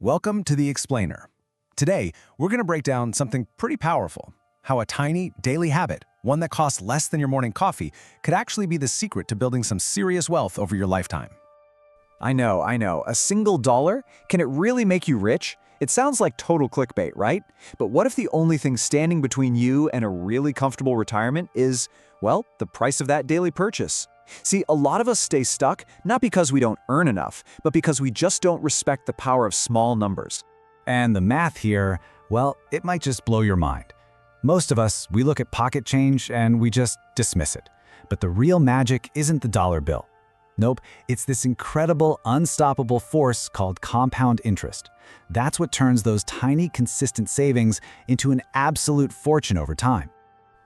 Welcome to The Explainer. Today, we're going to break down something pretty powerful, how a tiny daily habit, one that costs less than your morning coffee, could actually be the secret to building some serious wealth over your lifetime. I know. A single dollar? Can it really make you rich? It sounds like total clickbait, right? But what if the only thing standing between you and a really comfortable retirement is, well, the price of that daily purchase? See, a lot of us stay stuck, not because we don't earn enough, but because we just don't respect the power of small numbers. And the math here, well, it might just blow your mind. Most of us, we look at pocket change and we just dismiss it. But the real magic isn't the dollar bill. Nope, it's this incredible, unstoppable force called compound interest. That's what turns those tiny, consistent savings into an absolute fortune over time.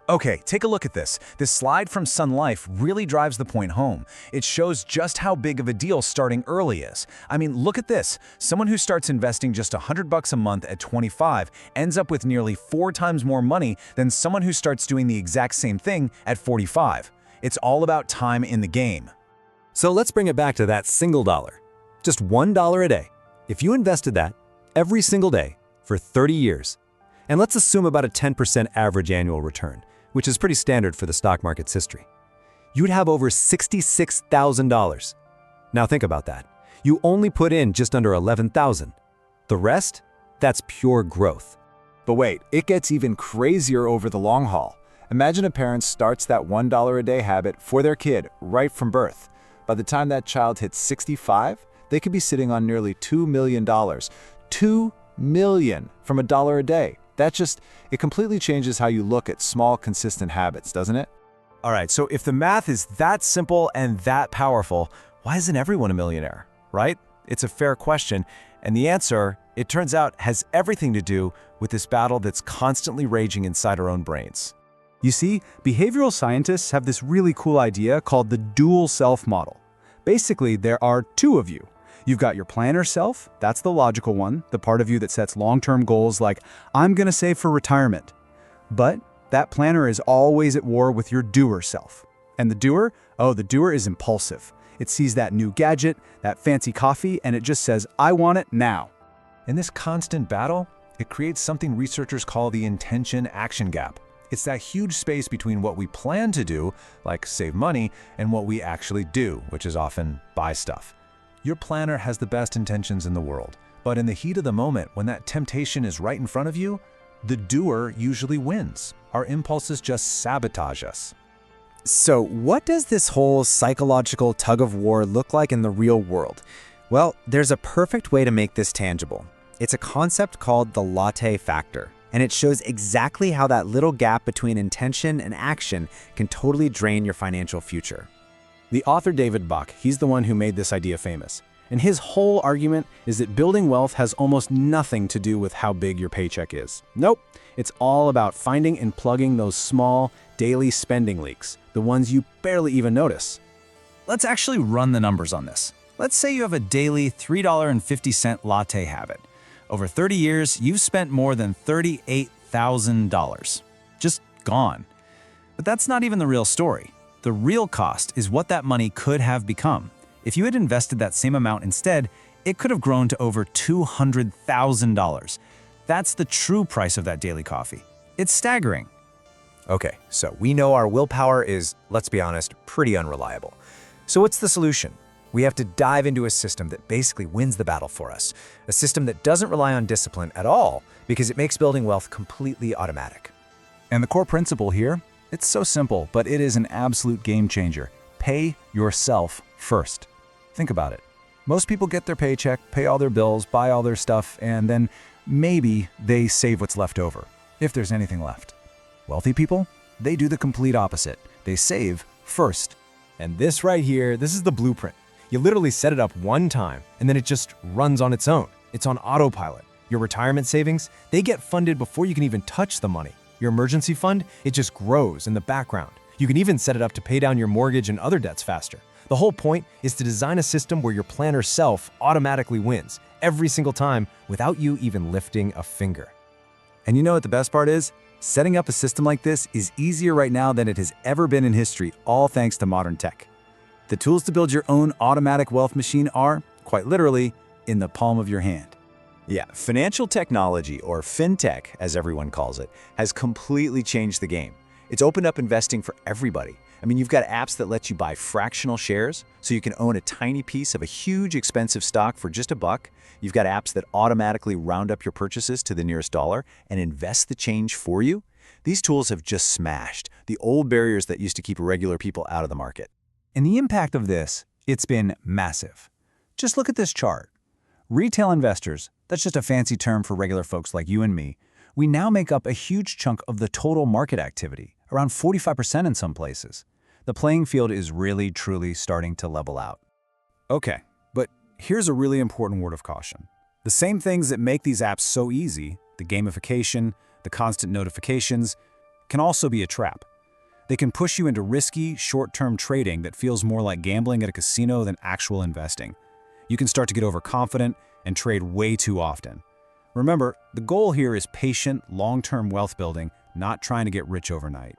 Okay, take a look at this. This slide from Sun Life really drives the point home. It shows just how big of a deal starting early is. I mean, look at this. Someone who starts investing just $100 a month at 25 ends up with nearly 4 times more money than someone who starts doing the exact same thing at 45. It's all about time in the game. So let's bring it back to that single dollar. Just $1 a day. If you invested that every single day for 30 years, and let's assume about a 10% average annual return, which is pretty standard for the stock market's history, you'd have over $66,000. Now think about that. You only put in just under $11,000. The rest? That's pure growth. But wait, it gets even crazier over the long haul. Imagine a parent starts that $1 a day habit for their kid right from birth. By the time that child hits 65, they could be sitting on nearly $2 million. $2 million from $1 a day. It completely changes how you look at small, consistent habits, doesn't it? All right, so if the math is that simple and that powerful, why isn't everyone a millionaire, right? It's a fair question, and the answer, it turns out, has everything to do with this battle that's constantly raging inside our own brains. You see, behavioral scientists have this really cool idea called the dual self model. Basically, there are two of you. You've got your planner self, that's the logical one, the part of you that sets long-term goals like, I'm gonna save for retirement. But that planner is always at war with your doer self. And the doer? Oh, the doer is impulsive. It sees that new gadget, that fancy coffee, and it just says, I want it now. In this constant battle, it creates something researchers call the intention-action gap. It's that huge space between what we plan to do, like save money, and what we actually do, which is often buy stuff. Your planner has the best intentions in the world, but in the heat of the moment, when that temptation is right in front of you, the doer usually wins. Our impulses just sabotage us. So what does this whole psychological tug-of-war look like in the real world? Well, there's a perfect way to make this tangible. It's a concept called the latte factor, and it shows exactly how that little gap between intention and action can totally drain your financial future. The author David Bach, he's the one who made this idea famous. And his whole argument is that building wealth has almost nothing to do with how big your paycheck is. Nope, it's all about finding and plugging those small, daily spending leaks, the ones you barely even notice. Let's actually run the numbers on this. Let's say you have a daily $3.50 latte habit. Over 30 years, you've spent more than $38,000. Just gone. But that's not even the real story. The real cost is what that money could have become. If you had invested that same amount instead, it could have grown to over $200,000. That's the true price of that daily coffee. It's staggering. Okay, so we know our willpower is, let's be honest, pretty unreliable. So what's the solution? We have to dive into a system that basically wins the battle for us. A system that doesn't rely on discipline at all because it makes building wealth completely automatic. And the core principle here? It's so simple, but it is an absolute game changer. Pay yourself first. Think about it. Most people get their paycheck, pay all their bills, buy all their stuff, and then maybe they save what's left over, if there's anything left. Wealthy people, they do the complete opposite. They save first. And this right here, this is the blueprint. You literally set it up one time, and then it just runs on its own. It's on autopilot. Your retirement savings, they get funded before you can even touch the money. Your emergency fund, it just grows in the background. You can even set it up to pay down your mortgage and other debts faster. The whole point is to design a system where your planner self automatically wins every single time without you even lifting a finger. And you know what the best part is? Setting up a system like this is easier right now than it has ever been in history, all thanks to modern tech. The tools to build your own automatic wealth machine are, quite literally, in the palm of your hand. Yeah, financial technology, or fintech, as everyone calls it, has completely changed the game. It's opened up investing for everybody. I mean, you've got apps that let you buy fractional shares, so you can own a tiny piece of a huge expensive stock for just $1. You've got apps that automatically round up your purchases to the nearest dollar and invest the change for you. These tools have just smashed the old barriers that used to keep regular people out of the market. And the impact of this, it's been massive. Just look at this chart. Retail investors, that's just a fancy term for regular folks like you and me, we now make up a huge chunk of the total market activity, around 45% in some places. The playing field is really, truly starting to level out. Okay, but here's a really important word of caution. The same things that make these apps so easy, the gamification, the constant notifications, can also be a trap. They can push you into risky, short-term trading that feels more like gambling at a casino than actual investing. You can start to get overconfident and trade way too often. Remember, the goal here is patient, long-term wealth building, not trying to get rich overnight.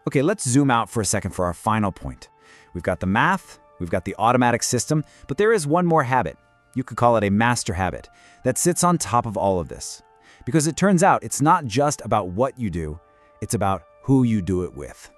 Okay, let's zoom out for a second for our final point. We've got the math, we've got the automatic system, but there is one more habit. You could call it a master habit that sits on top of all of this. Because it turns out it's not just about what you do, it's about who you do it with.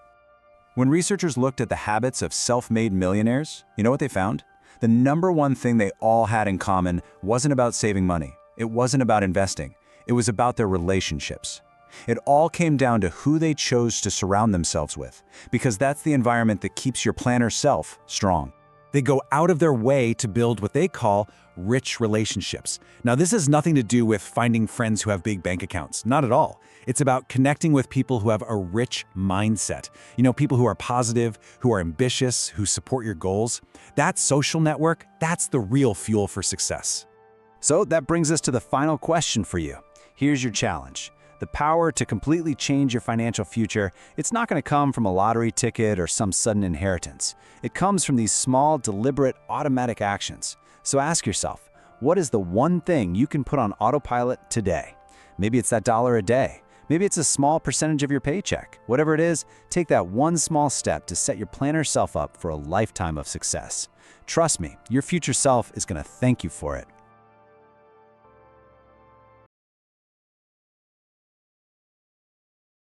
When researchers looked at the habits of self-made millionaires, you know what they found? The number one thing they all had in common wasn't about saving money. It wasn't about investing. It was about their relationships. It all came down to who they chose to surround themselves with, because that's the environment that keeps your planner self strong. They go out of their way to build what they call rich relationships. Now, this has nothing to do with finding friends who have big bank accounts. Not at all. It's about connecting with people who have a rich mindset. You know, people who are positive, who are ambitious, who support your goals. That social network, that's the real fuel for success. So that brings us to the final question for you. Here's your challenge. The power to completely change your financial future, it's not going to come from a lottery ticket or some sudden inheritance. It comes from these small, deliberate, automatic actions. So ask yourself, what is the one thing you can put on autopilot today? Maybe it's that $1 a day. Maybe it's a small percentage of your paycheck. Whatever it is, take that one small step to set your planner self up for a lifetime of success. Trust me, your future self is going to thank you for it.